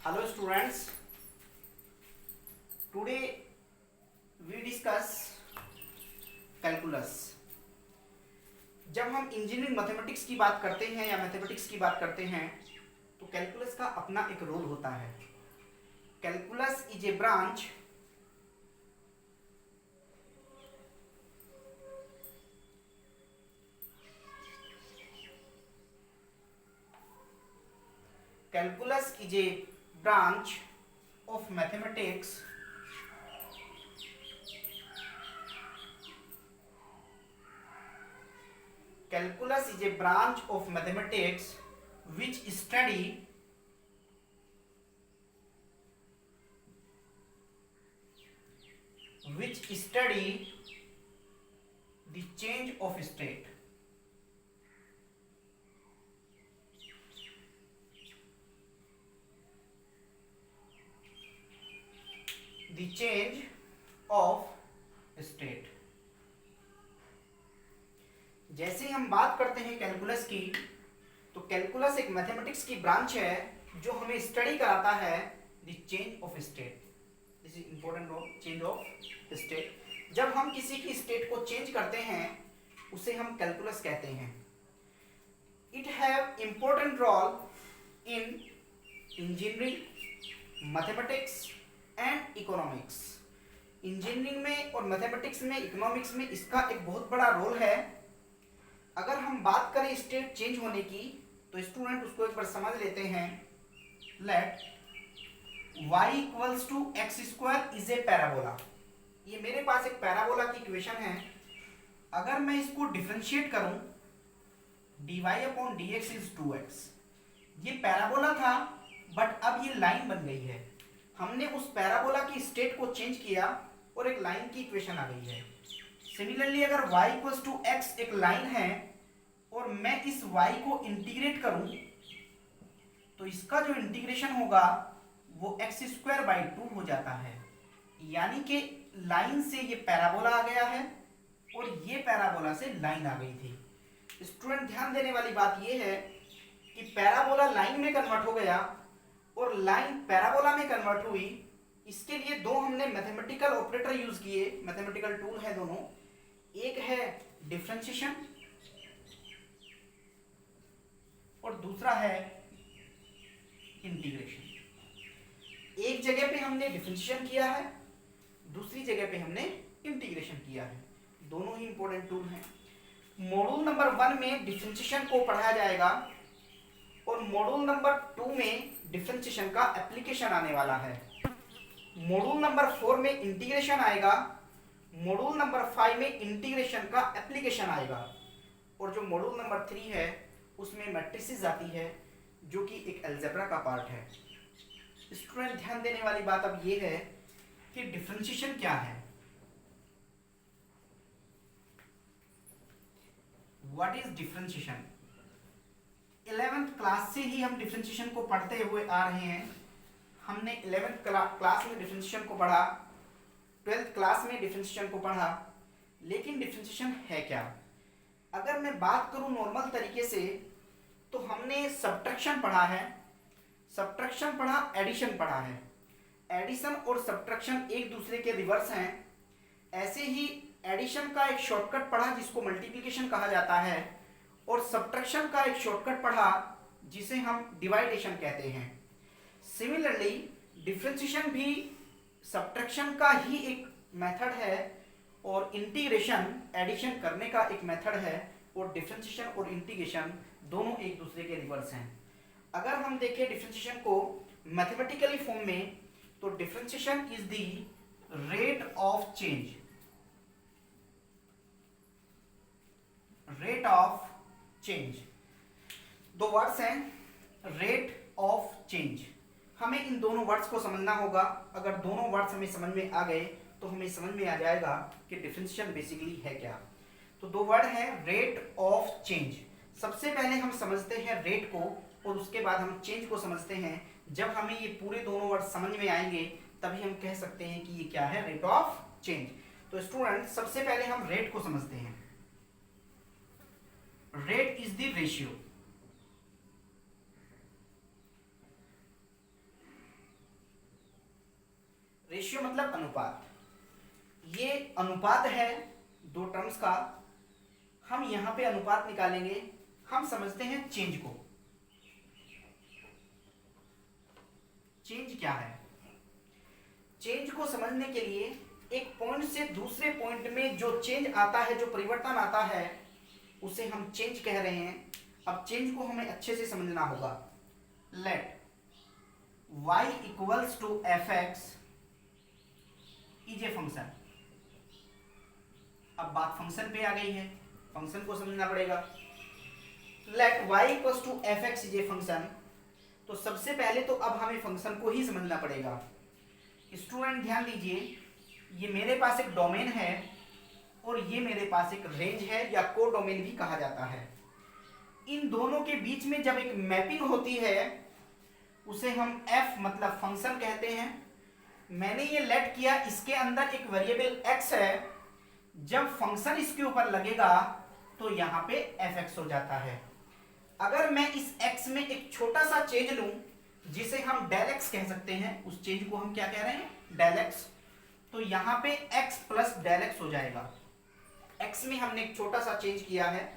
Hello students, today we discuss calculus. जब हम engineering mathematics की बात करते हैं या मैथमेटिक्स की बात करते हैं तो कैलकुलस का अपना एक रोल होता है. Calculus is a branch of mathematics which study the change of state. The change of state. जैसे ही हम बात करते हैं कैलकुलस की, तो कैलकुलस एक मैथमेटिक्स की ब्रांच है जो हमें स्टडी कराता है the change of state. This is important of change of state. जब हम किसी की स्टेट को चेंज करते हैं उसे हम कैलकुलस कहते हैं. It have important role in engineering, mathematics and economics. Engineering में और मैथमेटिक्स में, इकोनॉमिक्स में इसका एक बहुत बड़ा रोल है. अगर हम बात करें स्टेट चेंज होने की तो स्टूडेंट उसको एक बार समझ लेते हैं. Let y equals to x square is a parabola. ये मेरे पास एक पैराबोला की इक्वेशन है. अगर मैं इसको डिफरेंशिएट करूं, dy upon dx is 2x. ये पैराबोला था बट अब ये लाइन बन गई है. हमने उस पैराबोला की स्टेट को चेंज किया और एक लाइन की इक्वेशन आ गई है. सिमिलरली अगर y इक्वल्स टू x एक लाइन है और मैं इस y को इंटीग्रेट करूं तो इसका जो इंटीग्रेशन होगा वो एक्स स्क्वायर बाई 2 हो जाता है. यानी कि लाइन से ये पैराबोला आ गया है और ये पैराबोला से लाइन आ गई थी. स्टूडेंट ध्यान देने वाली बात ये है कि पैराबोला लाइन में कन्वर्ट हो गया और लाइन पैराबोला में कन्वर्ट हुई. इसके लिए दो हमने मैथमेटिकल ऑपरेटर यूज किए, मैथमेटिकल टूल है दोनों. एक है डिफरेंशिएशन और दूसरा है इंटीग्रेशन. एक जगह पे हमने डिफरेंशिएशन किया है, दूसरी जगह पे हमने इंटीग्रेशन किया है. दोनों ही इंपॉर्टेंट टूल हैं. मॉड्यूल नंबर 1 में डिफरेंशिएशन को पढ़ाया जाएगा और मॉड्यूल नंबर 2 में डिफरेंशिएशन का एप्लीकेशन आने वाला है. मॉड्यूल नंबर 4 में इंटीग्रेशन आएगा. मॉड्यूल नंबर 5 में इंटीग्रेशन का एप्लीकेशन आएगा. और जो मॉड्यूल नंबर 3 है उसमें मैट्रिसेस आती है जो कि एक अलजेब्रा का पार्ट है. स्टूडेंट ध्यान देने वाली बात अब ये है कि डिफरेंशिएशन क्या है. What is differentiation? 11th class से ही हम डिफरेंशिएशन को पढ़ते हुए आ रहे हैं. हमने 11th क्लास में डिफरेंशिएशन को पढ़ा, 12th क्लास में डिफरेंशिएशन को पढ़ा. लेकिन डिफरेंशिएशन है क्या? अगर मैं बात करूं नॉर्मल तरीके से तो हमने सब्ट्रैक्शन पढ़ा है, सब्ट्रैक्शन पढ़ा, एडिशन पढ़ा है. एडिशन और सब्ट्रैक्शन एक दूसरे के रिवर्स हैं. ऐसे ही एडिशन का एक शॉर्टकट पढ़ा जिसको मल्टीप्लिकेशन कहा जाता है और सब्ट्रैक्शन का एक शॉर्टकट पढ़ा जिसे हम डिवाइडेशन कहते हैं. सिमिलरली डिफरेंशिएशन भी सब्ट्रैक्शन का ही एक मेथड है और इंटीग्रेशन एडिशन करने का एक मेथड है. और डिफरेंशिएशन और इंटीग्रेशन दोनों एक दूसरे के रिवर्स हैं. अगर हम देखें डिफरेंशिएशन को मैथमेटिकली फॉर्म में तो differentiation is the rate of change, rate of change. दो वर्ड्स हैं, रेट ऑफ चेंज. हमें इन दोनों वर्ड्स को समझना होगा. अगर दोनों वर्ड्स हमें समझ में आ गए तो हमें समझ में आ जाएगा कि डिफरेंशिएशन बेसिकली है क्या. तो दो वर्ड हैं रेट ऑफ चेंज. सबसे पहले हम समझते हैं रेट को और उसके बाद हम चेंज को समझते हैं. जब हमें ये पूरे दोनों वर्ड समझ में आएंगे तभी हम कह सकते हैं कि ये क्या है, रेट ऑफ चेंज. तो स्टूडेंट सबसे पहले हम रेट को समझते हैं. Rate is the ratio ratio मतलब अनुपात, ये अनुपात है दो टर्म्स का। हम यहां पे अनुपात निकालेंगे। हम समझते हैं चेंज को। चेंज क्या है? चेंज को समझने के लिए एक पॉइंट से दूसरे पॉइंट में जो चेंज आता है, जो परिवर्तन आता है, उसे हम चेंज कह रहे हैं। अब चेंज को हमें अच्छे से समझना होगा। Let y equals to f x is a function. अब बात फंक्शन पे आ गई है, फंक्शन को समझना पड़ेगा। Let y equals to f x is a function. तो सबसे पहले तो अब हमें फंक्शन को ही समझना पड़ेगा। स्टूडेंट ध्यान दीजिए, ये मेरे पास एक डोमेन है और ये मेरे पास एक रेंज है, या को डोमेन भी कहा जाता है। इन दोनों के बीच में जब एक मैपिंग होती है उसे हम f मतलब फंक्शन कहते हैं। मैंने ये लेट किया, इसके अंदर एक वेरिएबल x है। जब फंक्शन इसके ऊपर लगेगा तो यहाँ पे fx हो जाता है। अगर मैं इस x में एक छोटा सा चेंज लूं जिसे हम डेल x कह सकते हैं, उस चेंज को हम क्या कह रहे हैं? Del x। तो यहाँ पे x प्लस डेल x हो जाएगा। x में हमने एक छोटा सा चेंज किया है।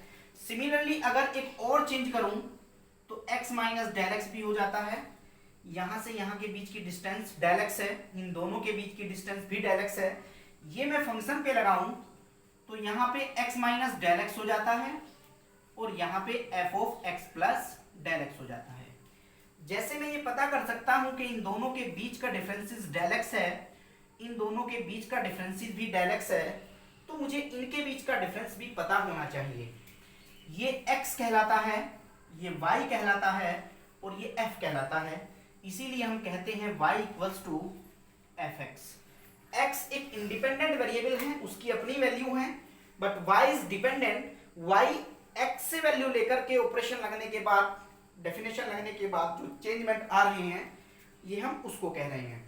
सिमिलरली अगर एक और चेंज करूं तो x माइनस डेल x भी हो जाता है। यहां से यहां के बीच की डिस्टेंस डेल x है, इन दोनों के बीच की डिस्टेंस भी डेल x है। ये मैं फंक्शन पे लगाऊं तो यहाँ पे x माइनस डेल x हो जाता है और यहाँ पे f of x plus del x हो जाता है। जैसे मैं ये पता कर सकता हूं कि इन दोनों के बीच का डिफरेंसेस डेल x है, इन दोनों के बीच का डिफरेंसेस भी डेल x है, तो मुझे इनके बीच का डिफरेंस भी पता होना चाहिए। ये x कहलाता है, ये y कहलाता है और ये f कहलाता है। इसीलिए हम कहते हैं y equals to fx। x एक इंडिपेंडेंट वेरिएबल है, उसकी अपनी वैल्यू है, but y is dependent. y x से वैल्यू लेकर के ऑपरेशन लगने के बाद, डेफिनेशन लगने के बाद जो चेंजमेंट आ रहे हैं, ये हम उसको कह रहे हैं।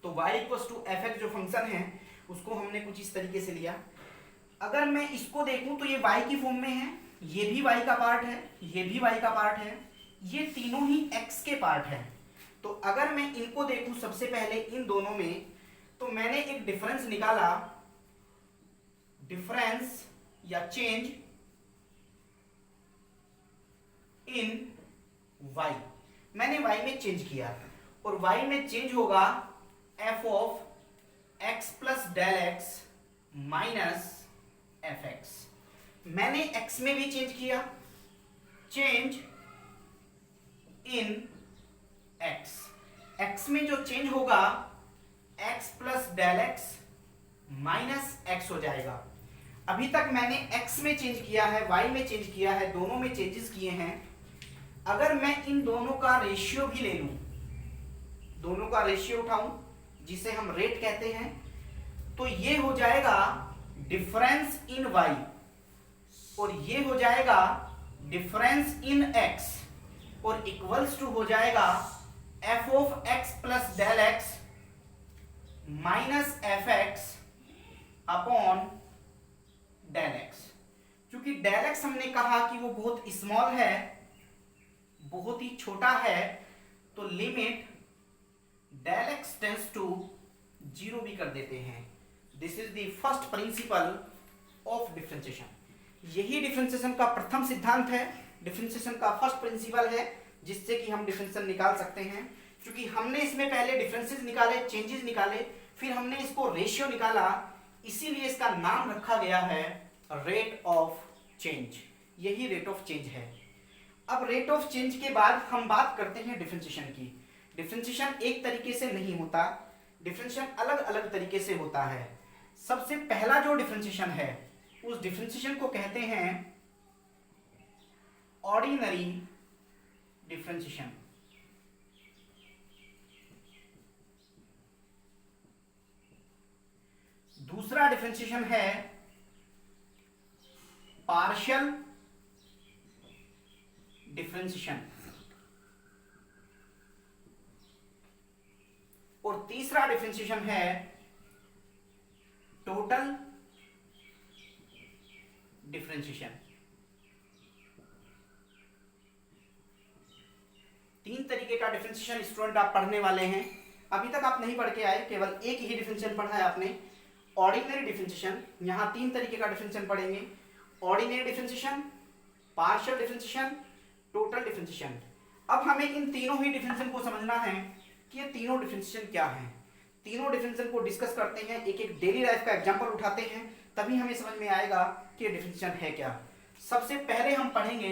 तो y इक्वल्स टू fx जो फंक्शन है उसको हमने कुछ इस तरीके से लिया। अगर मैं इसको देखूं तो ये y की फॉर्म में है, ये भी y का पार्ट है, ये भी y का पार्ट है, ये तीनों ही x के पार्ट है। तो अगर मैं इनको देखूं सबसे पहले इन दोनों में, तो मैंने एक डिफरेंस निकाला, डिफरेंस या चेंज इन y। मैंने y में चेंज किया और y में चेंज होगा f of x plus del x minus fx। मैंने x में भी चेंज किया, चेंज इन x। x में जो चेंज होगा x plus del x minus x हो जाएगा। अभी तक मैंने x में चेंज किया है, y में चेंज किया है, दोनों में चेंजेस किए हैं। अगर मैं इन दोनों का रेशियो भी ले लूं, दोनों का रेशियो उठाऊं जिसे हम रेट कहते हैं, तो ये हो जाएगा डिफरेंस इन y और ये हो जाएगा डिफरेंस इन x और इक्वल्स टू हो जाएगा f of x plus del x minus fx upon del x। क्योंकि डेल x हमने कहा कि वो बहुत स्मॉल है, बहुत ही छोटा है, तो limit del x tends to 0 भी कर देते हैं। This is the first principle of differentiation. यही डिफरेंशिएशन का प्रथम सिद्धांत है, डिफरेंशिएशन का फर्स्ट प्रिंसिपल है, जिससे कि हम डिफरेंशिएशन निकाल सकते हैं। क्योंकि हमने इसमें पहले डिफरेंसेस निकाले, चेंजेस निकाले, फिर हमने इसको रेशियो निकाला, इसीलिए इसका नाम रखा गया है रेट ऑफ चेंज। यही रेट ऑफ चेंज है। अब रेट ऑफ चेंज के बाद हम बात करते हैं डिफरेंशिएशन की। डिफरेंशिएशन एक तरीके से नहीं होता, डिफरेंशिएशन अलग अलग तरीके से होता है। सबसे पहला जो डिफरेंशिएशन है उस डिफरेंशिएशन को कहते हैं ऑर्डिनरी डिफरेंशिएशन। दूसरा डिफरेंशिएशन है पार्शियल डिफरेंशिएशन और तीसरा डिफरेंशिएशन है टोटल डिफरेंशिएशन। तीन तरीके का डिफरेंशिएशन स्टूडेंट आप पढ़ने वाले हैं। अभी तक आप नहीं पढ़ के आए, केवल एक ही डिफरेंशियल पढ़ा है आपने, ऑर्डिनरी डिफरेंशिएशन। यहाँ 3 तरीके का डिफरेंशियल पढ़ेंगे, ordinary differentiation, partial differentiation, total differentiation. अब हमें इन तीनों ही डिफरेंशियल को समझना है कि ये तीनों डिफरेंशिएशन क्या हैं। तीनों डिफरेंशियल को डिस्कस करते हैं, एक एक डेली लाइफ का एग्जांपल उठाते हैं, तभी हमें समझ में आएगा कि ये डिफरेंशिएशन है क्या। सबसे पहले हम पढ़ेंगे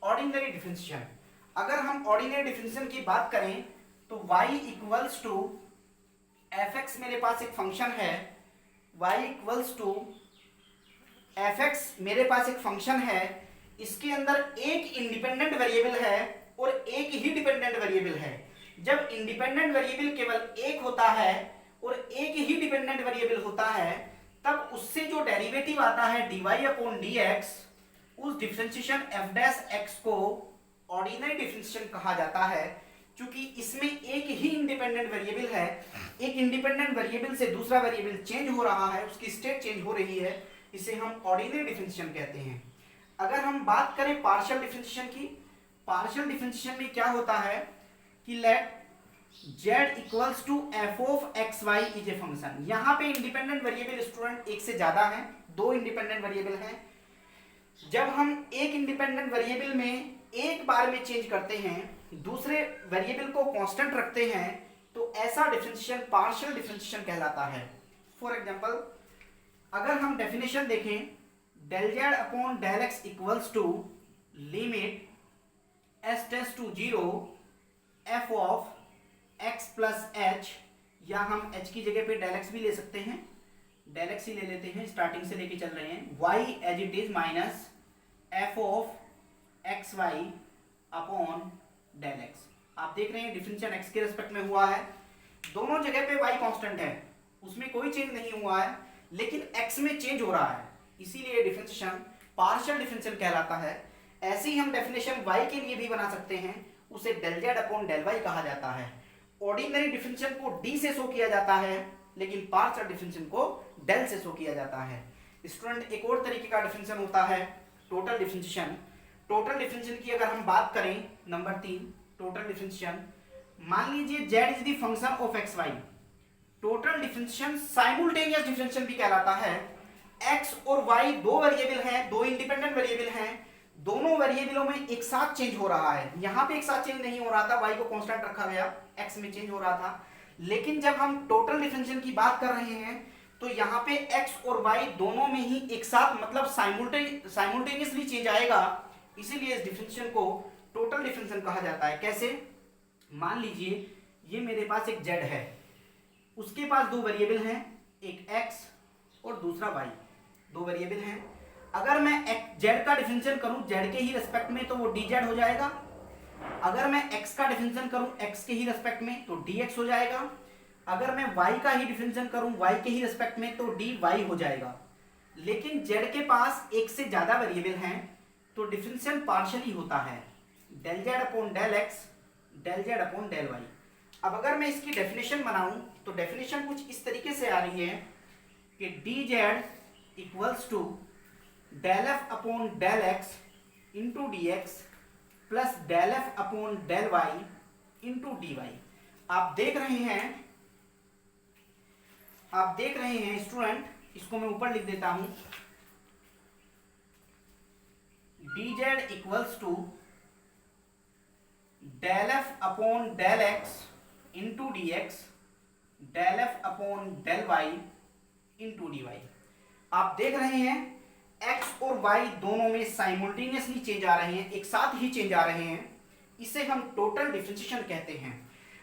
ऑर्डिनरी डिफरेंशिएशन। अगर हम ऑर्डिनरी डिफरेंशिएशन की बात करें तो y इक्वल्स टू fx, मेरे पास एक फंक्शन है, y इक्वल्स टू fx मेरे पास एक फंक्शन है, इसके अंदर एक इंडिपेंडेंट वेरिएबल है और एक ही डिपेंडेंट वेरिएबल है। जब इंडिपेंडेंट वेरिएबल केवल एक होता है और एक ही डिपेंडेंट वेरिएबल होता है, तब उससे जो डेरिवेटिव आता है dy अपॉन dx, उस डिफरेंशिएशन f डैश x को ऑर्डिनरी डिफरेंशिएशन कहा जाता है। क्योंकि इसमें एक ही इंडिपेंडेंट वेरिएबल है, एक इंडिपेंडेंट वेरिएबल से दूसरा वेरिएबल चेंज हो रहा है, उसकी स्टेट चेंज हो रही है, इसे हम ऑर्डिनरी डिफरेंशिएशन कहते हैं। अगर हम बात करें पार्शियल डिफरेंशिएशन की, पार्शियल डिफरेंशिएशन में क्या होता है कि let z equals to f of x y is a function. यहाँ पे इंडिपेंडेंट वेरिएबल स्टूडेंट एक से ज्यादा है, 2 इंडिपेंडेंट वेरिएबल हैं। जब हम एक इंडिपेंडेंट वेरिएबल में एक बार में चेंज करते हैं, दूसरे वेरिएबल को कांस्टेंट रखते हैं, तो ऐसा डिफरेंशिएशन पार्शियल डिफरेंशिएशन कहलाता है। फॉर एग्जांपल, अगर हम डेफिनेशन देखें, del z upon del x equals to limit s tends to 0 f of x plus h, या हम h की जगह पे del x भी ले सकते हैं, del x ही ले लेते हैं, स्टार्टिंग से लेके चल रहे हैं, y as it is minus f of x y upon del x। आप देख रहे हैं डिफरेंशिएशन x के रेस्पेक्ट में हुआ है, दोनों जगह पे y कांस्टेंट है, उसमें कोई चेंज नहीं हुआ है, लेकिन x में चेंज हो रहा है, इसीलिए डिफरेंशिएशन पार्शियल डिफरेंशिएशन कहलाता है। ऐसे ही हम डेफिनेशन y के लिए भी बना सकते हैं, उसे del z upon del y कहा जाता है। ऑर्डिनरी डिफरेंशिएशन को d से शो किया जाता है, लेकिन पार्शियल डिफरेंशिएशन को del से शो किया जाता है। स्टूडेंट, एक और तरीके का डिफरेंशिएशन होता है टोटल डिफरेंशिएशन। टोटल डिफरेंशिएशन की अगर हम बात करें, नंबर 3 टोटल डिफरेंशिएशन, मान लीजिए z is the function of x y. Total differentiation simultaneous differentiation भी कहलाता है। x और y दो वेरिएबल हैं, दो इंडिपेंडेंट वेरिएबल हैं, दोनों वेरिएबलों में एक साथ चेंज हो रहा है। यहाँ पे एक साथ चेंज नहीं हो रहा था, y को कांस्टेंट रखा गया, x में चेंज हो रहा था। लेकिन जब हम टोटल डिफरेंशिएशन की बात कर रहे हैं, तो यहाँ पे x और y दोनों में ही एक साथ, मतलब साइमल्टेनियसली चेंज आएगा, इसीलिए इस डिफरेंशिएशन को टोटल डिफरेंशिएशन कहा जाता है। कैसे? मान लीजिए ये मेरे पास एक z है, उसके पास दो वेरिएबल हैं, एक x और दूसरा y, दो वेरिएबल हैं। अगर मैं z का डिफरेंशिएशन करूं z के ही रेस्पेक्ट में, तो वो dz हो जाएगा। अगर मैं x का डिफरेंशिएशन करूं x के ही रेस्पेक्ट में, तो dx हो जाएगा। अगर मैं y का ही डिफरेंशिएशन करूं y के ही रेस्पेक्ट में, तो dy हो जाएगा। लेकिन z के पास एक से ज्यादा वेरिएबल हैं, तो डिफरेंशियल पार्शियली होता है, del z upon del x, del z upon del y। अब अगर मैं इसकी डेफिनेशन बनाऊं, तो डेफिनेशन कुछ इस तरीके से आ रही है कि dz equals to del f upon del x into dx plus del f upon del y into dy। आप देख रहे हैं स्टूडेंट, इसको मैं ऊपर लिख देता हूं, dz equals to del f upon del x into dx, del f upon del y into dy। आप देख रहे हैं x और y दोनों में साइमल्टेनियसली चेंज आ रहे हैं, एक साथ ही चेंज आ रहे हैं, इसे हम टोटल डिफरेंशिएशन कहते हैं।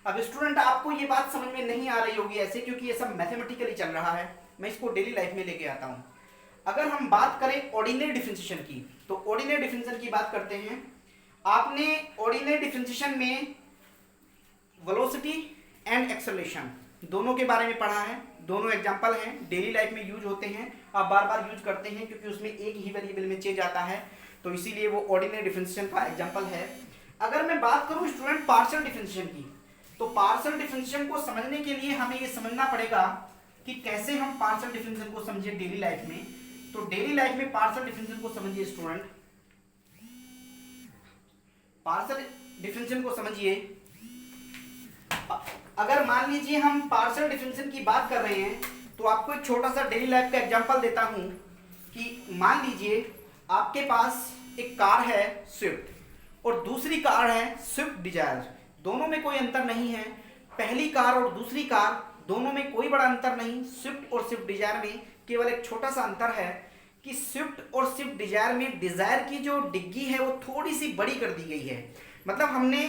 अब स्टूडेंट, आपको ये बात समझ में नहीं आ रही होगी ऐसे, क्योंकि ये सब मैथमेटिकली चल रहा है, मैं इसको डेली लाइफ में लेके आता हूं। अगर हम बात करें ऑर्डिनरी डिफरेंशिएशन की, तो ऑर्डिनरी डिफरेंशिएशन की बात करते हैं। आपने ऑर्डिनरी डिफरेंशिएशन में वेलोसिटी एंड एक्सेलरेशन दोनों के बारे में पढ़ा है, दोनों एग्जांपल हैं, डेली लाइफ में यूज होते हैं, आप बार बार यूज करते हैं, क्योंकि उसमें एक ही वेरिएबल में चेंज आता है, तो इसीलिए वो ऑर्डिनरी डिफरेंशिएशन का एग्जांपल है। अगर मैं बात करूं स्टूडेंट पार्शियल डिफरेंशिएशन की, तो पार्शियल डिफरेंशिएशन को समझने के लिए हमें ये समझना पड़ेगा कि कैसे हम पार्शियल डिफरेंशिएशन को समझिए डेली लाइफ में। तो डेली लाइफ में पार्शियल डिफरेंशिएशन को समझिए स्टूडेंट, पार्शियल डिफरेंशिएशन को समझिए। अगर मान लीजिए हम पार्शियल डिफरेंशियल की बात कर रहे हैं तो आपको एक छोटा सा डेली लाइफ का एग्जांपल देता हूं कि मान लीजिए आपके पास एक कार है स्विफ्ट और दूसरी कार है स्विफ्ट डिजायर। दोनों में कोई अंतर नहीं है। पहली कार और दूसरी कार दोनों में कोई बड़ा अंतर नहीं। स्विफ्ट और स्विफ्ट डिजायर में केवल एक छोटा सा अंतर है कि स्विफ्ट और स्विफ्ट डिजायर में डिजायर की जो डिग्गी है वो थोड़ी सी बड़ी कर दी गई है। मतलब हमने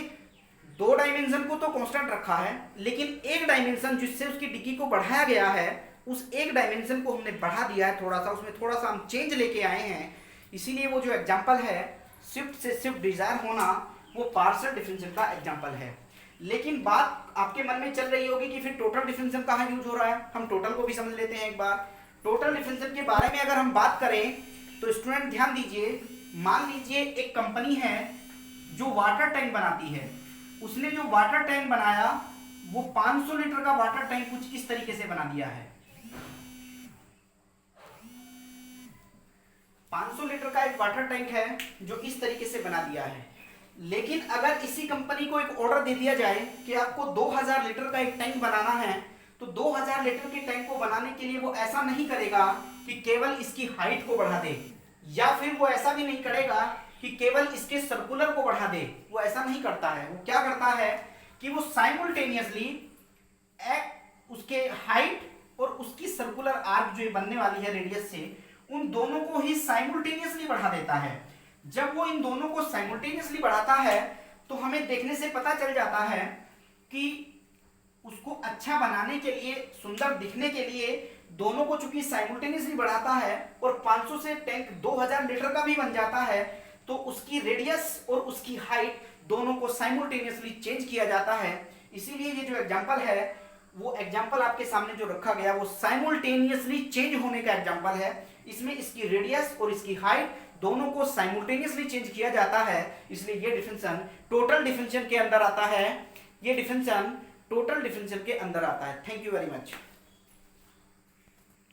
दो डायमेंशन को तो कांस्टेंट रखा है, लेकिन एक डायमेंशन जिससे उसकी डिग्गी को बढ़ाया गया है उस एक डायमेंशन को हमने बढ़ा दिया है थोड़ा सा, उसमें थोड़ा सा हम चेंज लेके आए हैं। इसीलिए वो जो एग्जांपल है स्विफ्ट से स्विफ्ट डिजायर होना वो पार्शियल डिफरेंशियल का एग्जांपल है। लेकिन बात आपके मन में चल रही होगी कि फिर टोटल डिफरेंशियल कहाँ यूज हो रहा है। हम टोटल को भी समझ लेते हैं एक बार। टोटल डिफरेंशियल के बारे में अगर हम बात करें तो स्टूडेंट ध्यान दीजिए, मान लीजिए एक कंपनी है जो वाटर टैंक बनाती है। उसने जो वाटर टैंक बनाया वो 500 लीटर का वाटर टैंक कुछ इस तरीके से बना दिया है। 500 लीटर का एक वाटर टैंक है जो इस तरीके से बना दिया है। लेकिन अगर इसी कंपनी को एक ऑर्डर दे दिया जाए कि आपको 2000 लीटर का एक टैंक बनाना है, तो 2000 लीटर के टैंक को बनाने के लिए वो ऐसा नहीं करेगा कि केवल इसकी हाइट को बढ़ा दे, या फिर वो ऐसा भी नहीं करेगा कि केवल इसके सर्कुलर को बढ़ा दे। वो ऐसा नहीं करता है। वो क्या करता है कि वो साइमल्टेनियसली उसके हाइट और उसकी सर्कुलर आर्क जो बनने वाली है रेडियस से, उन दोनों को ही साइमल्टेनियसली बढ़ा देता है। जब वो इन दोनों को साइमल्टेनियसली बढ़ाता है तो हमें देखने से पता चल जाता है कि उसको अच्छा बनाने के लिए, सुंदर दिखने के लिए दोनों को चूंकि साइमल्टेनियसली बढ़ाता है और 500 से टैंक 2000 लीटर का भी बन जाता है, तो उसकी रेडियस और उसकी हाइट दोनों को साइमल्टेनियसली चेंज किया जाता है। इसीलिए ये जो एग्जांपल है वो एग्जांपल आपके सामने जो रखा गया वो साइमल्टेनियसली चेंज होने का एग्जांपल है। इसमें इसकी रेडियस और इसकी हाइट दोनों को साइमल्टेनियसली चेंज किया जाता है। इसलिए ये डिफरेंशियल टोटल डिफरेंशियल के अंदर आता है। ये डिफरेंशियल टोटल डिफरेंशियल के अंदर आता है। Thank you very much.